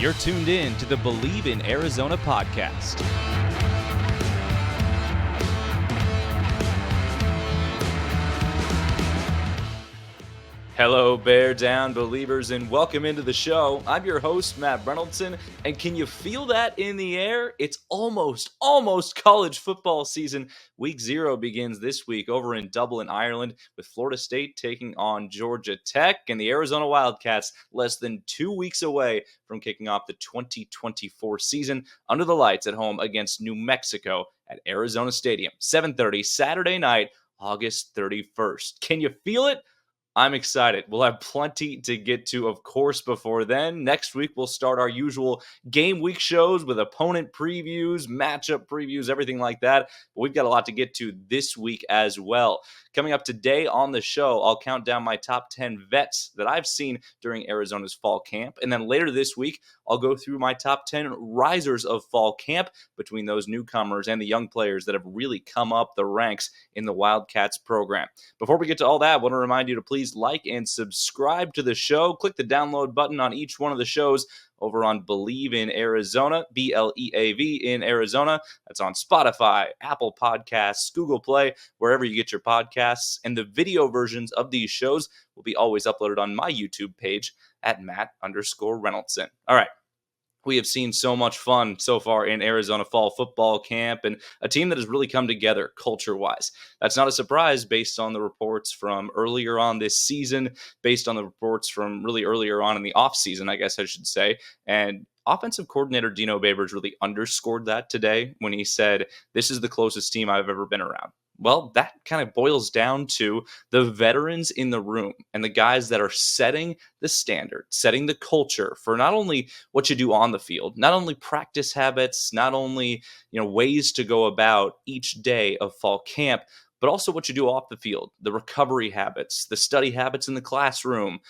You're tuned in to the Bleav in Arizona podcast. Hello, Bear Down Believers, and welcome into the show. I'm your host, Matt Reynoldson, and can you feel that in the air? It's almost college football season. Week 0 begins this week over in Dublin, Ireland, with Florida State taking on Georgia Tech, and the Arizona Wildcats less than 2 weeks away from kicking off the 2024 season under the lights at home against New Mexico at Arizona Stadium. 7:30 Saturday night, August 31st. Can you feel it? I'm excited. We'll have plenty to get to, of course, before then. Next week, we'll start our usual game week shows with opponent previews, matchup previews, everything like that. But we've got a lot to get to this week as well. Coming up today on the show, I'll count down my top 10 vets that I've seen during Arizona's fall camp. And then later this week, I'll go through my top 10 risers of fall camp between those newcomers and the young players that have really come up the ranks in the Wildcats program. Before we get to all that, I want to remind you to please like and subscribe to the show. Click the download button on each one of the shows over on Bleav in Arizona, Bleav in Arizona. That's on Spotify, Apple Podcasts, Google Play, wherever you get your podcasts. And the video versions of these shows will be always uploaded on my YouTube page at Matt_Reynoldson. All right. We have seen so much fun so far in Arizona fall football camp and a team that has really come together culture-wise. That's not a surprise based on the reports from earlier on this season, based on the reports from really earlier on in the offseason, I guess I should say. And offensive coordinator Dino Babers really underscored that today when he said, "This is the closest team I've ever been around." Well, that kind of boils down to the veterans in the room and the guys that are setting the standard, setting the culture for not only what you do on the field, not only practice habits, not only, ways to go about each day of fall camp, but also what you do off the field, the recovery habits, the study habits in the classroom,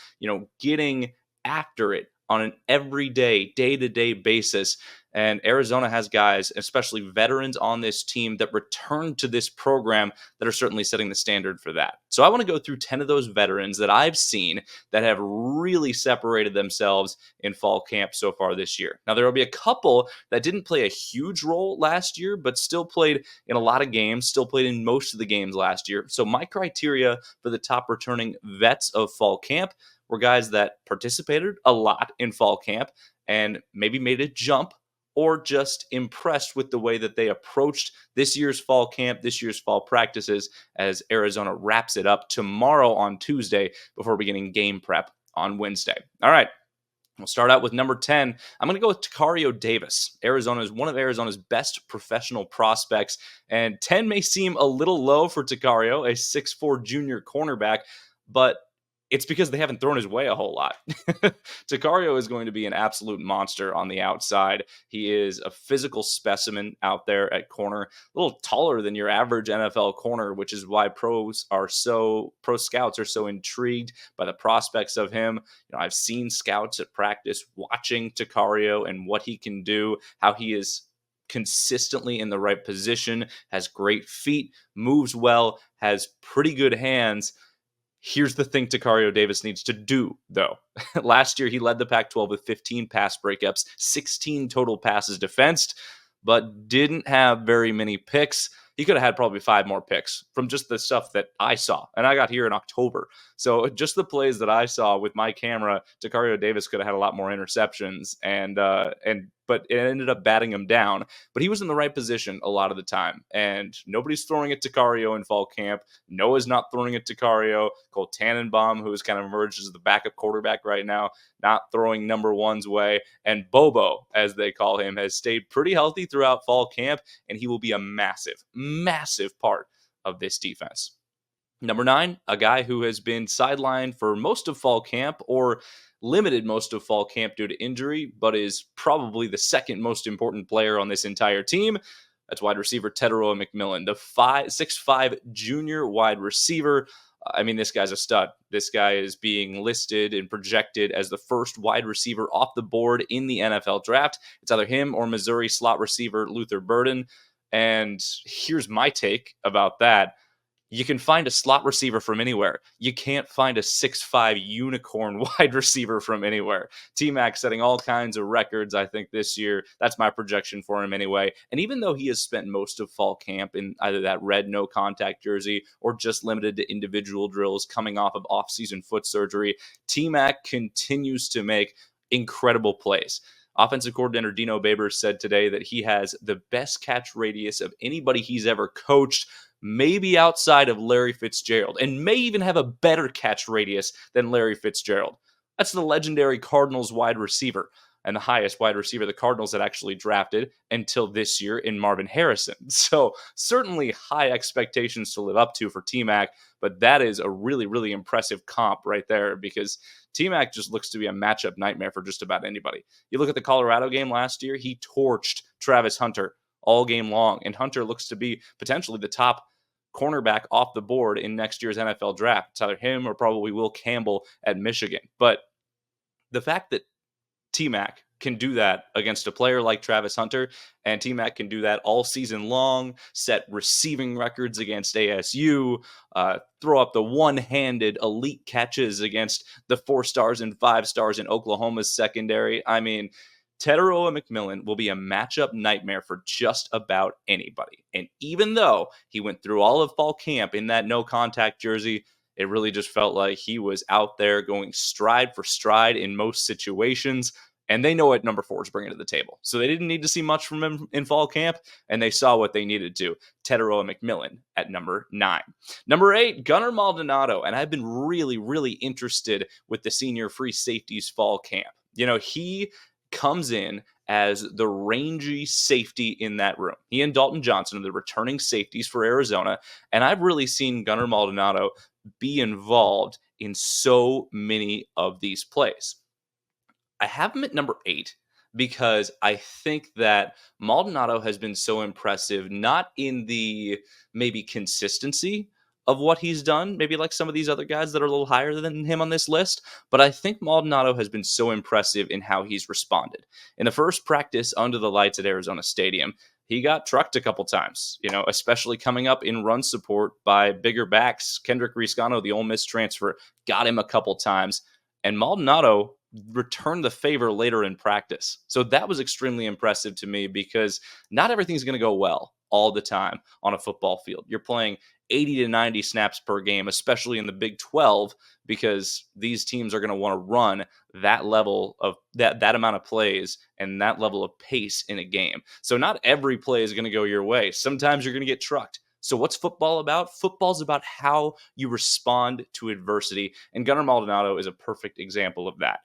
getting after it on an everyday, day-to-day basis. And Arizona has guys, especially veterans on this team, that return to this program that are certainly setting the standard for that. So I want to go through 10 of those veterans that I've seen that have really separated themselves in fall camp so far this year. Now, there will be a couple that didn't play a huge role last year, but still played in a lot of games, still played in most of the games last year. So my criteria for the top returning vets of fall camp were guys that participated a lot in fall camp and maybe made a jump or just impressed with the way that they approached this year's fall camp, this year's fall practices, as Arizona wraps it up tomorrow on Tuesday before beginning game prep on Wednesday. All right. We'll start out with number 10. I'm going to go with Tacario Davis. Arizona is one of Arizona's best professional prospects, and 10 may seem a little low for Tacario, a 6'4" junior cornerback, but it's because they haven't thrown his way a whole lot. Tacario is going to be an absolute monster on the outside. He is a physical specimen out there at corner, a little taller than your average NFL corner, which is why pro scouts are so intrigued by the prospects of him. I've seen scouts at practice watching Tacario and what he can do, how he is consistently in the right position, has great feet, moves well, has pretty good hands. Here's the thing Tacario Davis needs to do, though. Last year, he led the Pac-12 with 15 pass breakups, 16 total passes defensed, but didn't have very many picks. He could have had probably 5 more picks from just the stuff that I saw. And I got here in October. So just the plays that I saw with my camera, Tacario Davis could have had a lot more interceptions. But it ended up batting him down. But he was in the right position a lot of the time. And nobody's throwing it to Tacario in fall camp. Noah's not throwing it to Tacario. Cole Tannenbaum, who has kind of emerged as the backup quarterback right now, not throwing number one's way. And Bobo, as they call him, has stayed pretty healthy throughout fall camp. And he will be a massive, massive part of this defense. Number 9, a guy who has been sidelined for most of fall camp or limited most of fall camp due to injury, but is probably the second most important player on this entire team. That's wide receiver Tetairoa McMillan, the 6'5" junior wide receiver. This guy's a stud. This guy is being listed and projected as the first wide receiver off the board in the NFL draft. It's either him or Missouri slot receiver Luther Burden. And here's my take about that. You can find a slot receiver from anywhere. You can't find a 6'5" unicorn wide receiver from anywhere. T-Mac setting all kinds of records, I think, this year. That's my projection for him anyway. And even though he has spent most of fall camp in either that red no contact jersey or just limited to individual drills coming off of off-season foot surgery, T-Mac continues to make incredible plays. Offensive coordinator Dino Babers said today that he has the best catch radius of anybody he's ever coached, maybe outside of Larry Fitzgerald, and may even have a better catch radius than Larry Fitzgerald. That's the legendary Cardinals wide receiver and the highest wide receiver the Cardinals had actually drafted until this year in Marvin Harrison. So certainly high expectations to live up to for T-Mac, but that is a really, really impressive comp right there because T-Mac just looks to be a matchup nightmare for just about anybody. You look at the Colorado game last year, he torched Travis Hunter all game long, and Hunter looks to be potentially the top cornerback off the board in next year's NFL draft. It's either him or probably Will Campbell at Michigan. But the fact that T-Mac can do that against a player like Travis Hunter, and T-Mac can do that all season long, set receiving records against ASU, throw up the one-handed elite catches against the 4 stars and 5 stars in Oklahoma's secondary. I mean, Teteroa McMillan will be a matchup nightmare for just about anybody. And even though he went through all of fall camp in that no-contact jersey, it really just felt like he was out there going stride for stride in most situations. And they know what number 4 is bringing to the table. So they didn't need to see much from him in fall camp, and they saw what they needed to. Teteroa McMillan at number 9. Number 8, Gunnar Maldonado. And I've been really, really interested with the senior free safeties fall camp. You know, he comes in as the rangy safety in that room. He and Dalton Johnson are the returning safeties for Arizona. And I've really seen Gunnar Maldonado be involved in so many of these plays. I have him at number 8 because I think that Maldonado has been so impressive, not in the maybe consistency of what he's done, maybe like some of these other guys that are a little higher than him on this list, but I think Maldonado has been so impressive in how he's responded. In the first practice under the lights at Arizona Stadium, he got trucked a couple times, especially coming up in run support by bigger backs. Kendrick Riscano, the Ole Miss transfer, got him a couple times, and Maldonado returned the favor later in practice. So that was extremely impressive to me because not everything's going to go well all the time on a football field. You're playing 80 to 90 snaps per game, especially in the Big 12, because these teams are going to want to run that level of that amount of plays and that level of pace in a game. So not every play is going to go your way. Sometimes you're going to get trucked. So what's football about? Football's about how you respond to adversity. And Gunnar Maldonado is a perfect example of that.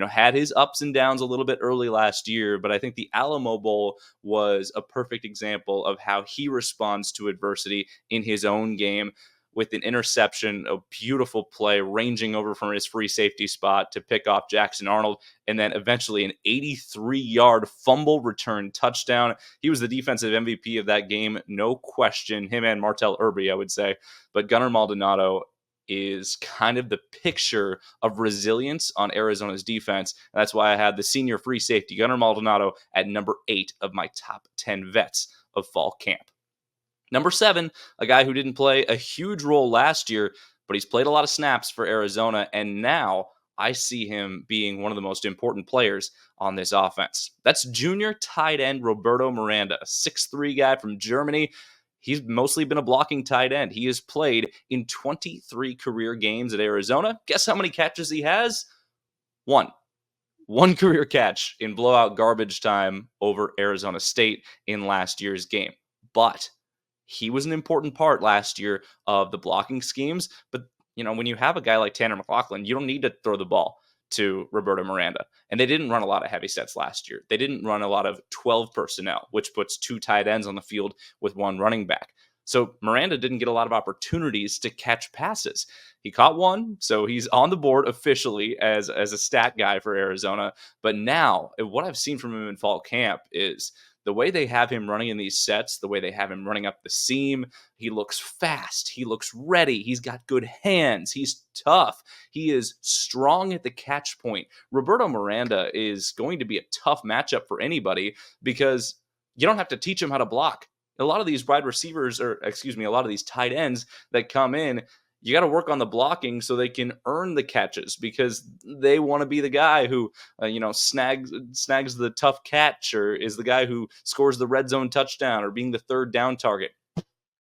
Had his ups and downs a little bit early last year, but I think the Alamo Bowl was a perfect example of how he responds to adversity in his own game with an interception, a beautiful play ranging over from his free safety spot to pick off Jackson Arnold, and then eventually an 83-yard fumble return touchdown. He was the defensive MVP of that game, no question. Him and Martell Irby, I would say. But Gunnar Maldonado is kind of the picture of resilience on Arizona's defense. And that's why I had the senior free safety, Gunnar Maldonado, at number 8 of my top 10 vets of fall camp. Number 7, a guy who didn't play a huge role last year, but he's played a lot of snaps for Arizona, and now I see him being one of the most important players on this offense. That's junior tight end Roberto Miranda, a 6'3" guy from Germany. He's mostly been a blocking tight end. He has played in 23 career games at Arizona. Guess how many catches he has? One career catch in blowout garbage time over Arizona State in last year's game. But he was an important part last year of the blocking schemes. But, when you have a guy like Tanner McLaughlin, you don't need to throw the ball to Roberto Miranda. And they didn't run a lot of heavy sets last year. They didn't run a lot of 12 personnel, which puts 2 tight ends on the field with 1 running back. So Miranda didn't get a lot of opportunities to catch passes. He caught 1, so he's on the board officially as a stat guy for Arizona. But now, what I've seen from him in fall camp is the way they have him running in these sets, the way they have him running up the seam, he looks fast. He looks ready. He's got good hands. He's tough. He is strong at the catch point. Roberto Miranda is going to be a tough matchup for anybody because you don't have to teach him how to block. A lot of these wide receivers, or excuse me, a lot of these tight ends that come in, you got to work on the blocking so they can earn the catches because they want to be the guy who, snags the tough catch, or is the guy who scores the red zone touchdown, or being the third down target.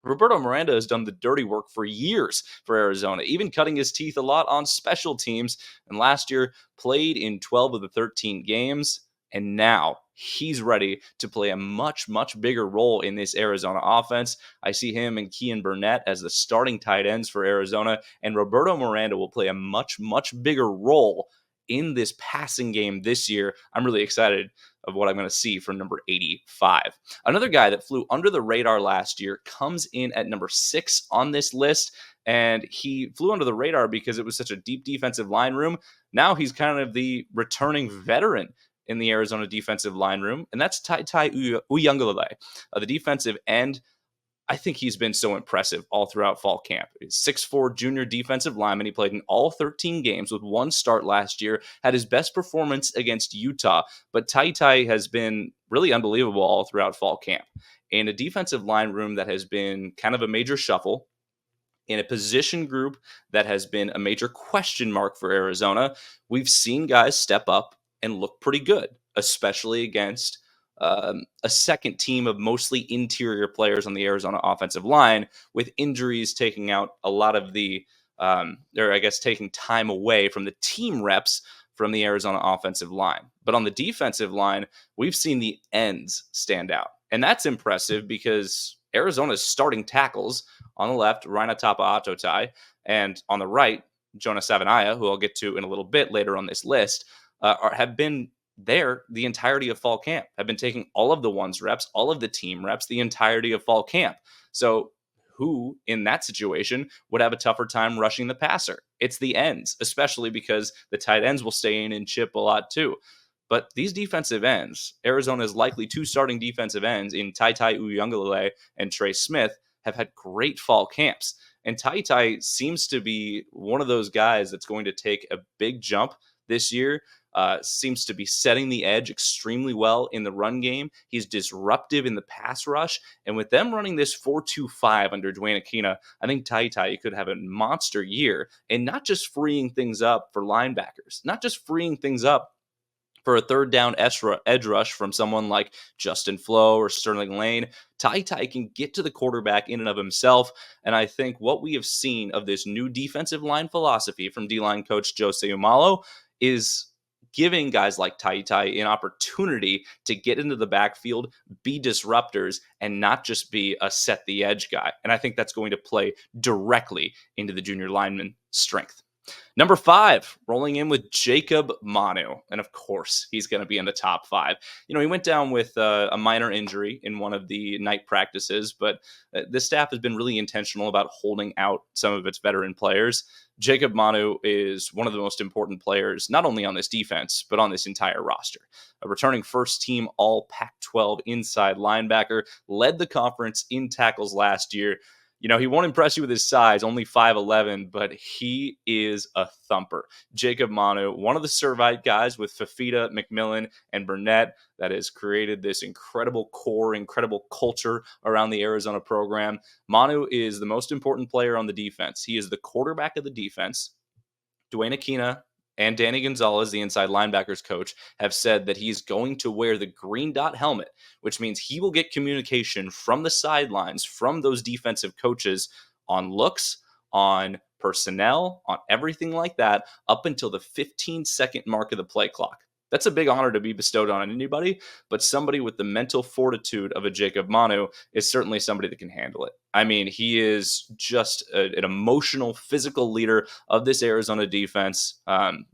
Roberto Miranda has done the dirty work for years for Arizona, even cutting his teeth a lot on special teams. And last year, played in 12 of the 13 games. And now he's ready to play a much, much bigger role in this Arizona offense. I see him and Kean Burnett as the starting tight ends for Arizona. And Roberto Miranda will play a much, much bigger role in this passing game this year. I'm really excited of what I'm going to see from number 85. Another guy that flew under the radar last year comes in at number 6 on this list, and he flew under the radar because it was such a deep defensive line room. Now he's kind of the returning veteran in the Arizona defensive line room, and that's Tai Uyunglele, the defensive end. I think he's been so impressive all throughout fall camp. He's 6'4" junior defensive lineman. He played in all 13 games with one start last year, had his best performance against Utah, but Tai has been really unbelievable all throughout fall camp. In a defensive line room that has been kind of a major shuffle, in a position group that has been a major question mark for Arizona, we've seen guys step up and look pretty good, especially against a second team of mostly interior players on the Arizona offensive line, with injuries taking out a lot of the, or I guess taking time away from the team reps from the Arizona offensive line. But on the defensive line, we've seen the ends stand out. And that's impressive because Arizona's starting tackles on the left, Reinatapa Atotai, and on the right, Jonah Savanaya, who I'll get to in a little bit later on this list, have been there the entirety of fall camp, have been taking all of the ones reps, all of the team reps, the entirety of fall camp. So who in that situation would have a tougher time rushing the passer? It's the ends, especially because the tight ends will stay in and chip a lot too. But these defensive ends, Arizona's likely 2 starting defensive ends in Tai Uyunglele and Trey Smith, have had great fall camps. And Tai seems to be one of those guys that's going to take a big jump this year. Seems to be setting the edge extremely well in the run game. He's disruptive in the pass rush. And with them running this 4-2-5 under Duane Akina, I think Tai could have a monster year, and not just freeing things up for linebackers, not just freeing things up for a third down edge rush from someone like Justin Flo or Sterling Lane. Tai can get to the quarterback in and of himself. And I think what we have seen of this new defensive line philosophy from D-line coach Jose Umalo is giving guys like Tai an opportunity to get into the backfield, be disruptors, and not just be a set the edge guy. And I think that's going to play directly into the junior lineman's strength. Number 5, rolling in with Jacob Manu. And of course, he's going to be in the top 5. He went down with a minor injury in one of the night practices, but the staff has been really intentional about holding out some of its veteran players. Jacob Manu is one of the most important players, not only on this defense, but on this entire roster. A returning first-team All-Pac-12 inside linebacker, led the conference in tackles last year. He won't impress you with his size, only 5'11", but he is a thumper. Jacob Manu, one of the Servite guys with Fifita, McMillan, and Burnett that has created this incredible core, incredible culture around the Arizona program. Manu is the most important player on the defense. He is the quarterback of the defense. Duane Akina and Danny Gonzalez, the inside linebackers coach, have said that he's going to wear the green dot helmet, which means he will get communication from the sidelines, from those defensive coaches on looks, on personnel, on everything like that, up until the 15-second mark of the play clock. That's a big honor to be bestowed on anybody, but somebody with the mental fortitude of a Jacob Manu is certainly somebody that can handle it. I mean, he is just an emotional, physical leader of this Arizona defense.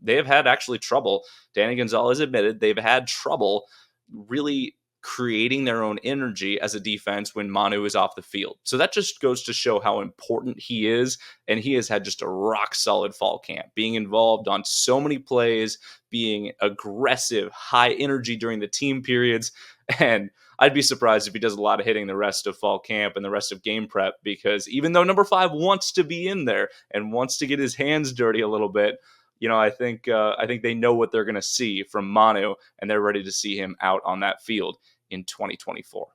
They have had actually trouble. Danny Gonzalez admitted they've had trouble really creating their own energy as a defense when Manu is off the field. So that just goes to show how important he is. And he has had just a rock solid fall camp, being involved on so many plays, being aggressive, high energy during the team periods. And I'd be surprised if he does a lot of hitting the rest of fall camp and the rest of game prep, because even though number 5 wants to be in there and wants to get his hands dirty a little bit, I think they know what they're going to see from Manu, and they're ready to see him out on that field in 2024.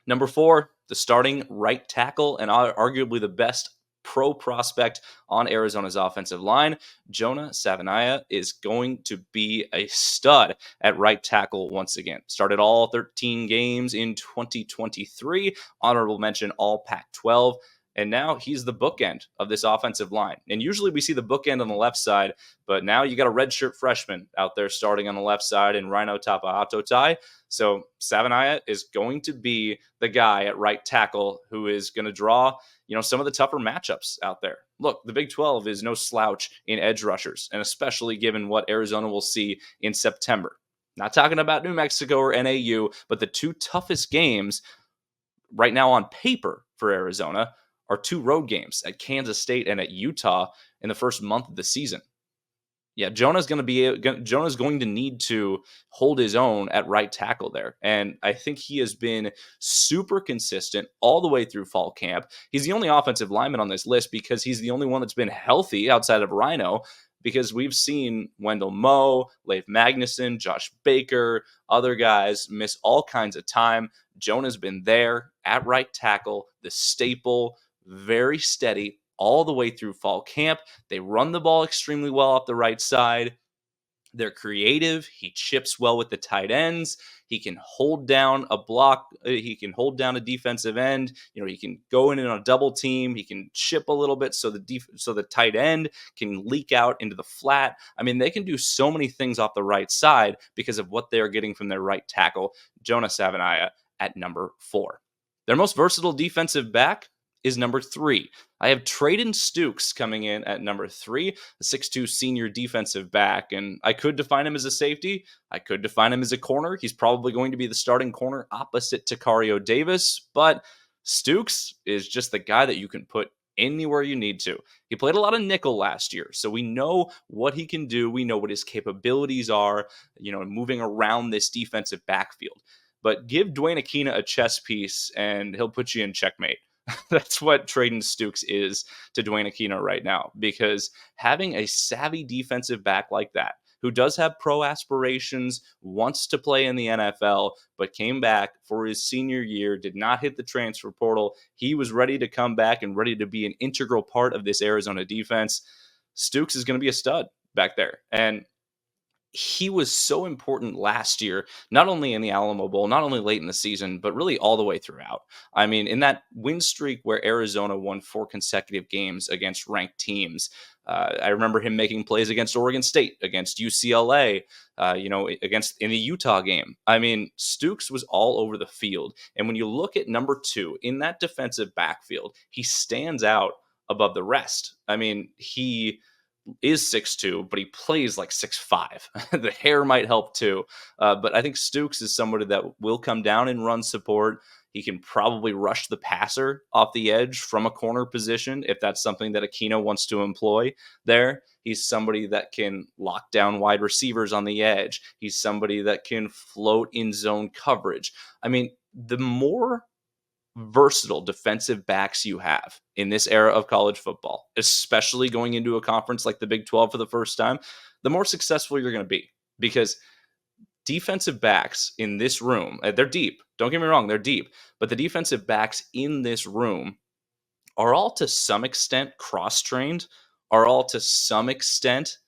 Number 4, the starting right tackle and arguably the best pro prospect on Arizona's offensive line. Jonah Savaiinaea is going to be a stud at right tackle once again. Started all 13 games in 2023. Honorable mention, all Pac-12. And now he's the bookend of this offensive line. And usually we see the bookend on the left side, but now you got a redshirt freshman out there starting on the left side in Rhino Tapa'atotai. So Savaiinaea is going to be the guy at right tackle who is going to draw, some of the tougher matchups out there. Look, the Big 12 is no slouch in edge rushers, and especially given what Arizona will see in September. Not talking about New Mexico or NAU, but the two toughest games right now on paper for Arizona are two road games at Kansas State and at Utah in the first month of the season. Yeah, Jonah's going to need to hold his own at right tackle there. And I think he has been super consistent all the way through fall camp. He's the only offensive lineman on this list because he's the only one that's been healthy outside of Rhino, because we've seen Wendell Moe, Leif Magnuson, Josh Baker, other guys miss all kinds of time. Jonah's been there at right tackle, the staple, very steady all the way through fall camp. They run the ball extremely well off the right side. They're creative. He chips well with the tight ends. He can hold down a block. He can hold down a defensive end. He can go in on a double team. He can chip a little bit so the tight end can leak out into the flat. I mean, they can do so many things off the right side because of what they're getting from their right tackle, Jonah Savaiinaea, at number 4. Their most versatile defensive back is number 3. I have Trayden Stukes coming in at number 3, a 6'2 senior defensive back, and I could define him as a safety. I could define him as a corner. He's probably going to be the starting corner opposite Tacario Davis, but Stukes is just the guy that you can put anywhere you need to. He played a lot of nickel last year, so we know what he can do. We know what his capabilities are, moving around this defensive backfield. But give Dwayne Aquina a chess piece, and he'll put you in checkmate. That's what Trayden Stukes is to Dwayne Aquina right now, because having a savvy defensive back like that, who does have pro aspirations, wants to play in the NFL, but came back for his senior year, did not hit the transfer portal. He was ready to come back and ready to be an integral part of this Arizona defense. Stukes is going to be a stud back there. And he was so important last year, not only in the Alamo Bowl, not only late in the season, but really all the way throughout. I mean, in that win streak where Arizona won 4 consecutive games against ranked teams, I remember him making plays against Oregon State, against UCLA, in the Utah game. I mean, Stukes was all over the field. And when you look at number 2 in that defensive backfield, he stands out above the rest. I mean, he is 6'2", but he plays like 6'5". The hair might help too. But I think Stukes is somebody that will come down and run support. He can probably rush the passer off the edge from a corner position if that's something that Aquino wants to employ there. He's somebody that can lock down wide receivers on the edge. He's somebody that can float in zone coverage. I mean, the more versatile defensive backs you have in this era of college football, especially going into a conference like the Big 12 for the first time, the more successful you're going to be, because defensive backs in this room, they're deep. Don't get me wrong, they're deep, but the defensive backs in this room are all to some extent cross-trained, are all to some extent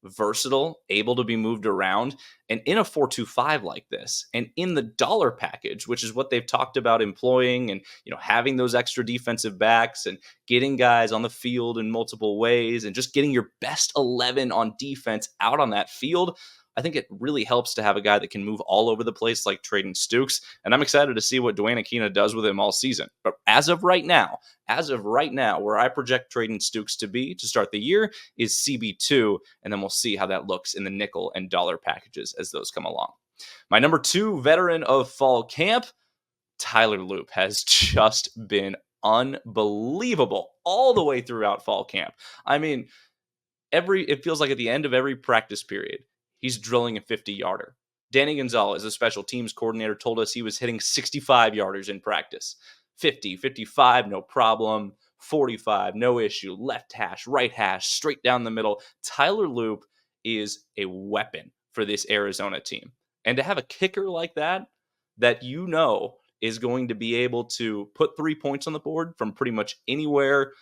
versatile, able to be moved around. And in a 4-2-5 like this, and in the dollar package, which is what they've talked about employing, and having those extra defensive backs and getting guys on the field in multiple ways and just getting your best 11 on defense out on that field, I think it really helps to have a guy that can move all over the place like Trayden Stukes. And I'm excited to see what Dwayne Aquina does with him all season. But as of right now, where I project Trayden Stukes to be to start the year is CB2, and then we'll see how that looks in the nickel and dollar packages as those come along. My number 2 veteran of fall camp, Tyler Loop, has just been unbelievable all the way throughout fall camp. I mean, it feels like at the end of every practice period, he's drilling a 50-yarder. Danny Gonzalez, a special teams coordinator, told us he was hitting 65-yarders in practice. 50, 55, no problem. 45, no issue. Left hash, right hash, straight down the middle. Tyler Loop is a weapon for this Arizona team. And to have a kicker like that is going to be able to put 3 points on the board from pretty much anywhere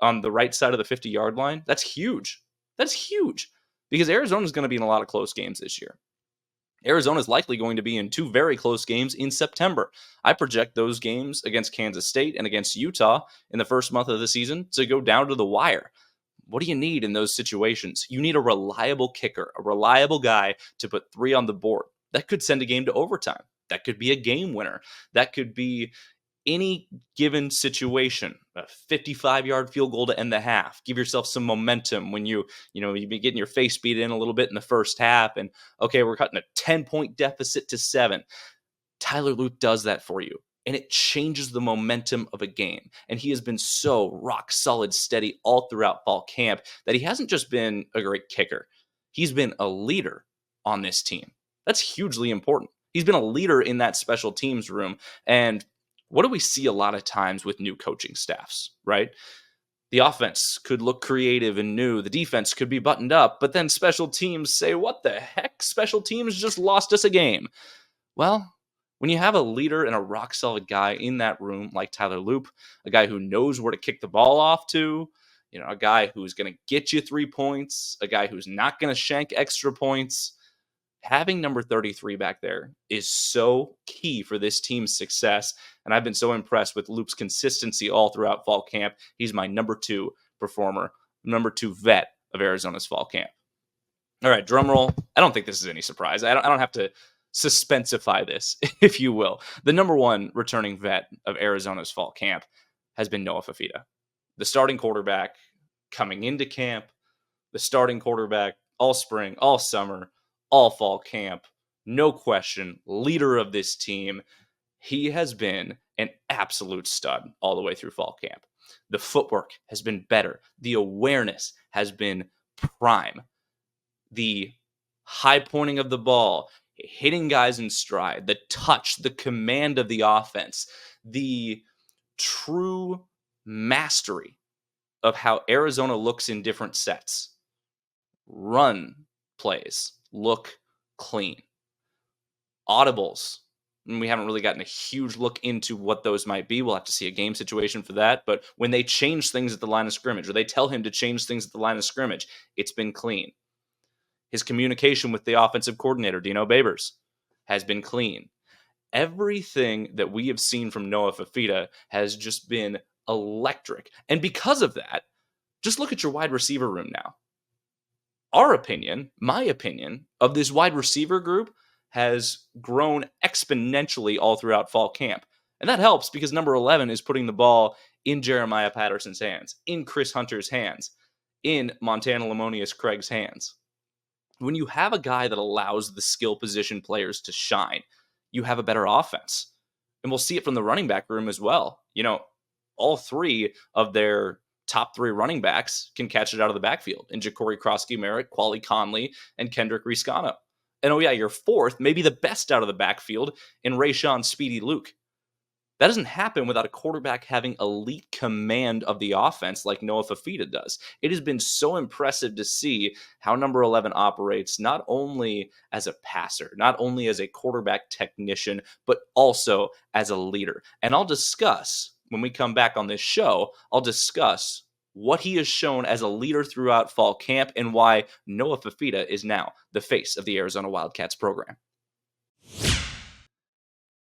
on the right side of the 50-yard line, that's huge. That's huge because Arizona is going to be in a lot of close games this year. Arizona is likely going to be in 2 very close games in September. I project those games against Kansas State and against Utah in the first month of the season to go down to the wire. What do you need in those situations? You need a reliable kicker, a reliable guy to put 3 on the board. That could send a game to overtime. That could be a game winner. That could be any given situation, a 55-yard field goal to end the half. Give yourself some momentum when you've been getting your face beat in a little bit in the first half, and okay, we're cutting a 10-point deficit to 7. Tyler Luke does that for you, and it changes the momentum of a game. And he has been so rock solid steady all throughout fall camp that he hasn't just been a great kicker. He's been a leader on this team. That's hugely important. He's been a leader in that special teams room. And what do we see a lot of times with new coaching staffs, right? The offense could look creative and new. The defense could be buttoned up, but then special teams say, what the heck? Special teams just lost us a game. Well, when you have a leader and a rock-solid guy in that room like Tyler Loop, a guy who knows where to kick the ball off to, a guy who's going to get you 3 points, a guy who's not going to shank extra points, having number 33 back there is so key for this team's success. And I've been so impressed with Loop's consistency all throughout fall camp. He's my number 2 performer, number 2 vet of Arizona's fall camp. All right, drum roll. I don't think this is any surprise. I don't have to suspensify this, if you will. The number 1 returning vet of Arizona's fall camp has been Noah Fifita, the starting quarterback coming into camp, the starting quarterback all spring, all summer, all fall camp, no question, leader of this team. He has been an absolute stud all the way through fall camp. The footwork has been better. The awareness has been prime. The high pointing of the ball, hitting guys in stride, the touch, the command of the offense, the true mastery of how Arizona looks in different sets. Run plays look clean. Audibles, and we haven't really gotten a huge look into what those might be. We'll have to see a game situation for that. But when they change things at the line of scrimmage, or they tell him to change things at the line of scrimmage, it's been clean. His communication with the offensive coordinator, Dino Babers, has been clean. Everything that we have seen from Noah Fifita has just been electric. And because of that, just look at your wide receiver room now. Our opinion, my opinion, of this wide receiver group has grown exponentially all throughout fall camp. And that helps because number 11 is putting the ball in Jeremiah Patterson's hands, in Chris Hunter's hands, in Montana Lamonius Craig's hands. When you have a guy that allows the skill position players to shine, you have a better offense. And we'll see it from the running back room as well. All 3 of their top 3 running backs can catch it out of the backfield in Ja'Cory Krosky-Merritt, Quali Conley, and Kendrick Riscano. And your 4th, maybe the best out of the backfield, in Rayshawn Speedy Luke. That doesn't happen without a quarterback having elite command of the offense like Noah Fifita does. It has been so impressive to see how number 11 operates, not only as a passer, not only as a quarterback technician, but also as a leader. And I'll discuss, when we come back on this show, I'll discuss what he has shown as a leader throughout fall camp and why Noah Fifita is now the face of the Arizona Wildcats program.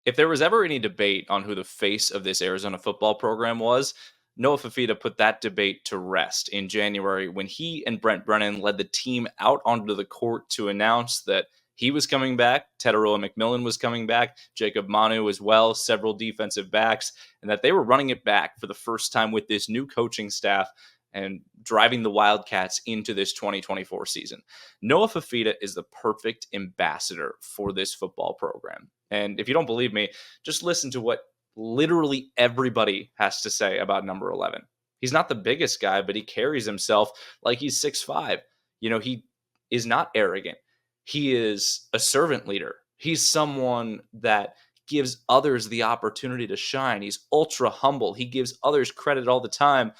If there was ever any debate on who the face of this Arizona football program was, Noah Fifita put that debate to rest in January when he and Brent Brennan led the team out onto the court to announce that he was coming back, Tetaroa McMillan was coming back, Jacob Manu as well, several defensive backs, and that they were running it back for the first time with this new coaching staff and driving the Wildcats into this 2024 season. Noah Fifita is the perfect ambassador for this football program. And if you don't believe me, just listen to what literally everybody has to say about number 11. He's not the biggest guy, but he carries himself like he's 6'5". He is not arrogant. He is a servant leader. He's someone that gives others the opportunity to shine. He's ultra humble. He gives others credit all the time,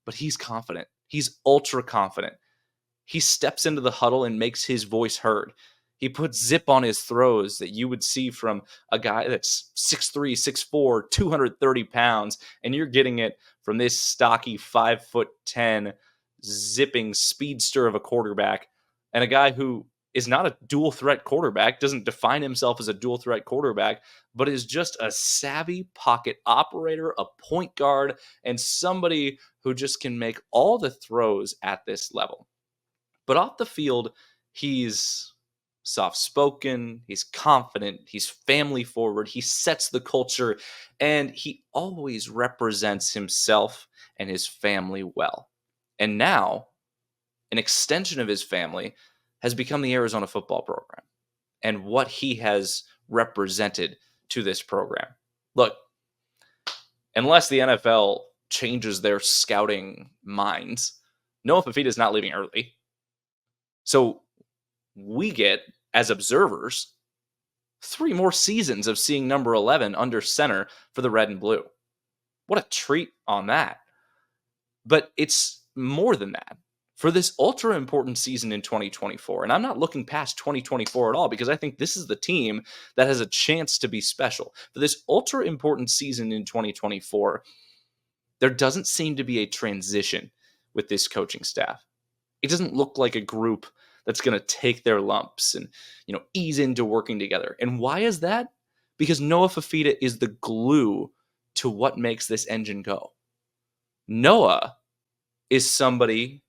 but he's confident. He's ultra confident. He steps into the huddle and makes his voice heard. He puts zip on his throws that you would see from a guy that's 6'3", 6'4", 230 pounds, and you're getting it from this stocky 5'10" zipping speedster of a quarterback, and a guy who is not a dual threat quarterback, doesn't define himself as a dual threat quarterback, but is just a savvy pocket operator, a point guard, and somebody who just can make all the throws at this level. But off the field, he's soft spoken, he's confident, he's family forward, he sets the culture, and he always represents himself and his family well. And now, an extension of his family has become the Arizona football program and what he has represented to this program. Look, unless the NFL changes their scouting minds, Noah Fifita is not leaving early. So we get, as observers, 3 more seasons of seeing number 11 under center for the red and blue. What a treat on that. But it's more than that. For this ultra important season in 2024, and I'm not looking past 2024 at all because I think this is the team that has a chance to be special. For this ultra important season in 2024, there doesn't seem to be a transition with this coaching staff. It doesn't look like a group that's going to take their lumps and, ease into working together. And why is that? Because Noah Fifita is the glue to what makes this engine go. Noah is somebody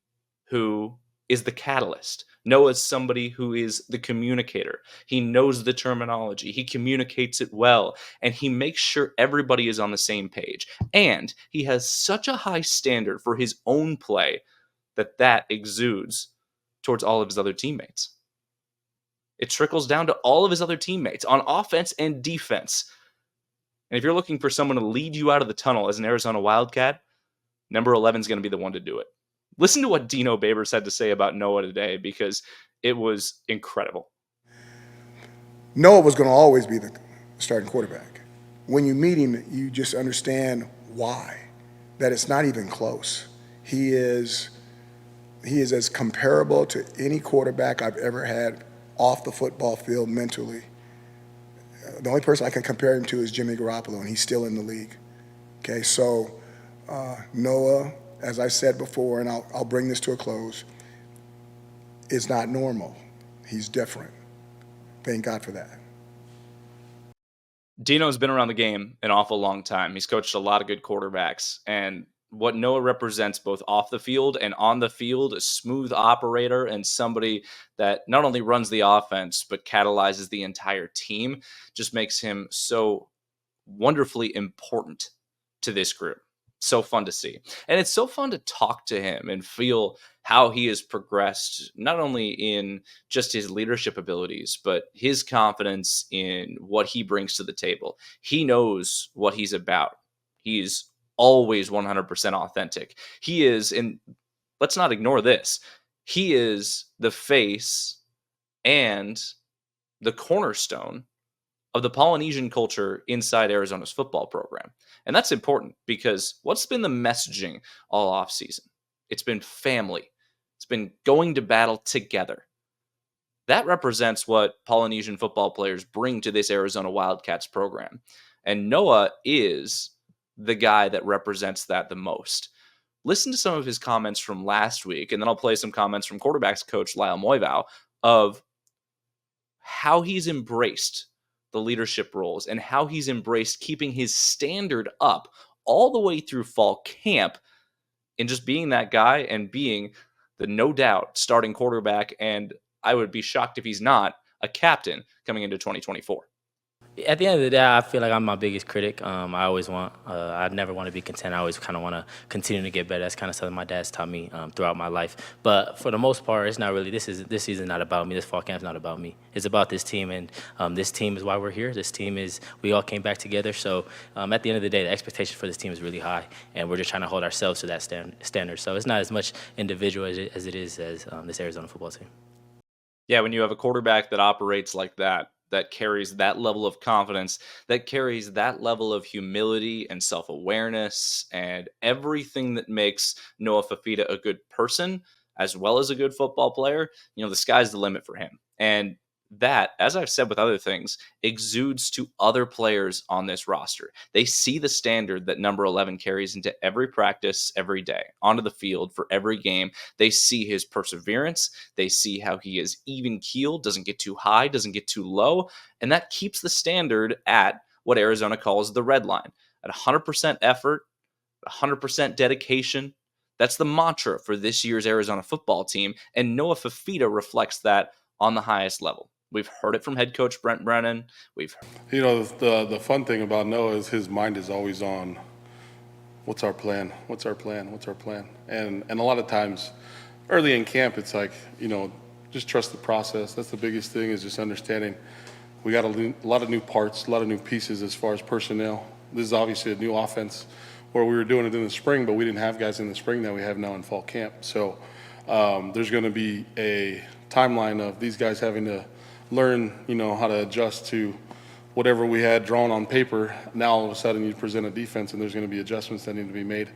who is the catalyst. Noah is somebody who is the communicator. He knows the terminology. He communicates it well, and he makes sure everybody is on the same page. And he has such a high standard for his own play that exudes towards all of his other teammates. It trickles down to all of his other teammates on offense and defense. And if you're looking for someone to lead you out of the tunnel as an Arizona Wildcat, number 11 is going to be the one to do it. Listen to what Dino Babers had to say about Noah today because it was incredible. Noah was going to always be the starting quarterback. When you meet him, you just understand why, that it's not even close. He is as comparable to any quarterback I've ever had off the football field mentally. The only person I can compare him to is Jimmy Garoppolo, and he's still in the league. Okay, so Noah, as I said before, and I'll bring this to a close, is not normal. He's different. Thank God for that. Dino's been around the game an awful long time. He's coached a lot of good quarterbacks, and what Noah represents both off the field and on the field, a smooth operator and somebody that not only runs the offense, but catalyzes the entire team, just makes him so wonderfully important to this group. So fun to see. And it's so fun to talk to him and feel how he has progressed, not only in just his leadership abilities, but his confidence in what he brings to the table. He knows what he's about. He's always 100% authentic. He is, and let's not ignore this, he is the face and the cornerstone of the Polynesian culture inside Arizona's football program. And that's important because what's been the messaging all offseason? It's been family. It's been going to battle together. That represents what Polynesian football players bring to this Arizona Wildcats program. And Noah is the guy that represents that the most. Listen to some of his comments from last week, and then I'll play some comments from quarterbacks coach Lyle Moivau of how he's embraced the leadership roles and how he's embraced keeping his standard up all the way through fall camp and just being that guy and being the no doubt starting quarterback. And I would be shocked if he's not a captain coming into 2024. At the end of the day, I feel like I'm my biggest critic. I never want to be content. I always kind of want to continue to get better. That's kind of something my dad's taught me throughout my life. But for the most part, it's not really, this season not about me. This fall camp's not about me. It's about this team, and this team is why we're here. This team is, we all came back together. So at the end of the day, the expectation for this team is really high, and we're just trying to hold ourselves to that standard. So it's not as much individual as it is as this Arizona football team. Yeah, when you have a quarterback that operates like that carries that level of confidence, that carries that level of humility and self-awareness and everything that makes Noah Fifita a good person as well as a good football player, the sky's the limit for him. And that, as I've said with other things, exudes to other players on this roster. They see the standard that number 11 carries into every practice, every day, onto the field for every game. They see his perseverance. They see how he is even keeled, doesn't get too high, doesn't get too low. And that keeps the standard at what Arizona calls the red line, at 100% effort, 100% dedication. That's the mantra for this year's Arizona football team. And Noah Fifita reflects that on the highest level. We've heard it from head coach Brent Brennan. The fun thing about Noah is his mind is always on what's our plan, what's our plan, what's our plan. And a lot of times early in camp, it's like, just trust the process. That's the biggest thing, is just understanding we got a lot of new parts, a lot of new pieces as far as personnel. This is obviously a new offense where we were doing it in the spring, but we didn't have guys in the spring that we have now in fall camp. So there's going to be a timeline of these guys having to learn, how to adjust to whatever we had drawn on paper. Now all of a sudden you present a defense and there's going to be adjustments that need to be made.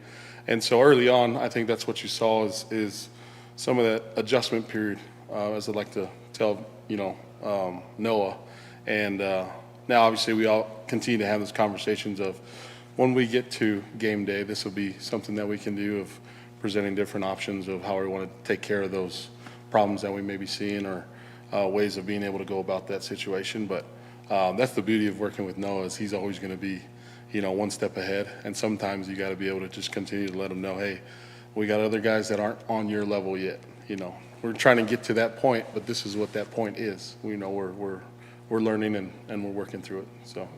And so early on, I think that's what you saw is some of that adjustment period, as I'd like to tell, Noah. And now obviously we all continue to have those conversations of when we get to game day, this will be something that we can do of presenting different options of how we want to take care of those problems that we may be seeing, or ways of being able to go about that situation. But that's the beauty of working with Noah, is he's always going to be, one step ahead. And sometimes you got to be able to just continue to let him know, hey, we got other guys that aren't on your level yet. We're trying to get to that point, but this is what that point is. We're learning and we're working through it. So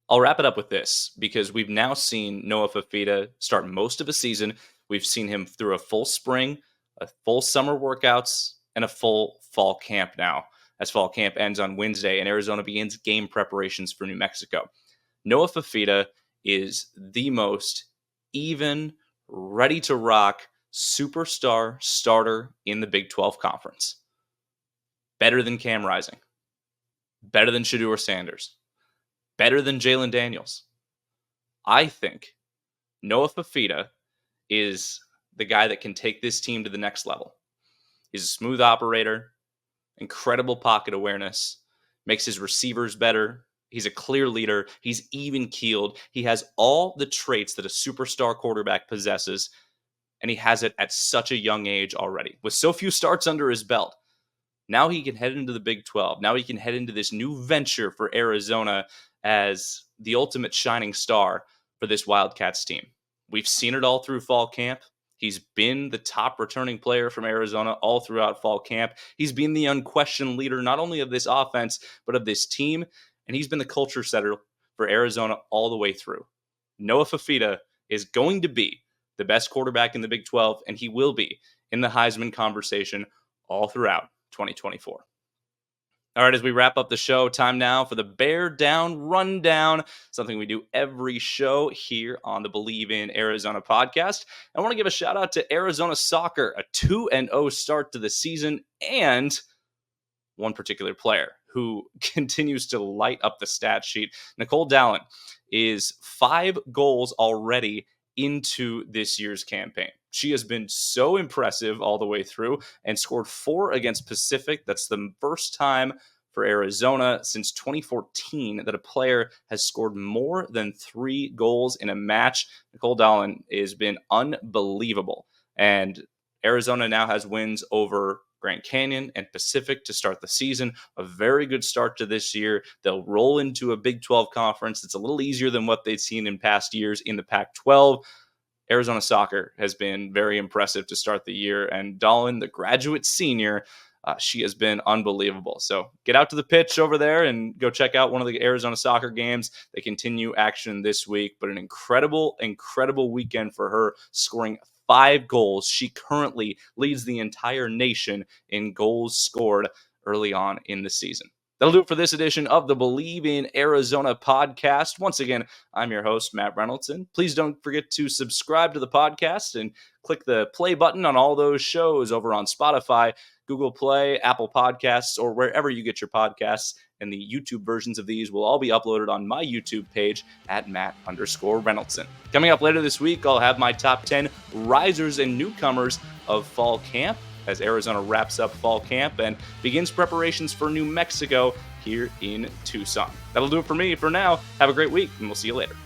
I'll wrap it up with this, because we've now seen Noah Fifita start most of a season. We've seen him through a full spring, a full summer workouts, and a full fall camp now, as fall camp ends on Wednesday and Arizona begins game preparations for New Mexico. Noah Fifita is the most even, ready to rock superstar starter in the Big 12 Conference. Better than Cam Rising. Better than Shedeur Sanders. Better than Jalen Daniels. I think Noah Fifita is the guy that can take this team to the next level. He's a smooth operator, incredible pocket awareness, makes his receivers better. He's a clear leader. He's even keeled. He has all the traits that a superstar quarterback possesses, and he has it at such a young age already. With so few starts under his belt, now he can head into the Big 12. Now he can head into this new venture for Arizona as the ultimate shining star for this Wildcats team. We've seen it all through fall camp. He's been the top returning player from Arizona all throughout fall camp. He's been the unquestioned leader, not only of this offense, but of this team. And he's been the culture setter for Arizona all the way through. Noah Fifita is going to be the best quarterback in the Big 12, and he will be in the Heisman conversation all throughout 2024. All right, as we wrap up the show, time now for the Bear Down Rundown, something we do every show here on the Bleav in Arizona podcast. I want to give a shout out to Arizona Soccer, a 2-0 start to the season, and one particular player who continues to light up the stat sheet. Nicole Dallin is 5 goals already into this year's campaign. She has been so impressive all the way through and scored 4 against Pacific. That's the first time for Arizona since 2014 that a player has scored more than 3 goals in a match. Nicole Dallin has been unbelievable. And Arizona now has wins over Grand Canyon and Pacific to start the season. A very good start to this year. They'll roll into a Big 12 conference. It's a little easier than what they've seen in past years in the Pac-12. Arizona Soccer has been very impressive to start the year. And Dallin, the graduate senior, she has been unbelievable. So get out to the pitch over there and go check out one of the Arizona Soccer games. They continue action this week, but an incredible, incredible weekend for her, scoring 5 goals. She currently leads the entire nation in goals scored early on in the season. That'll do it for this edition of the Bleav in Arizona podcast. Once again, I'm your host, Matt Reynoldson. Please don't forget to subscribe to the podcast and click the play button on all those shows over on Spotify, Google Play, Apple Podcasts, or wherever you get your podcasts. And the YouTube versions of these will all be uploaded on my YouTube page at Matt_Reynoldson. Coming up later this week, I'll have my top 10 risers and newcomers of fall camp. as Arizona wraps up fall camp and begins preparations for New Mexico here in Tucson. That'll do it for me for now. Have a great week, and we'll see you later.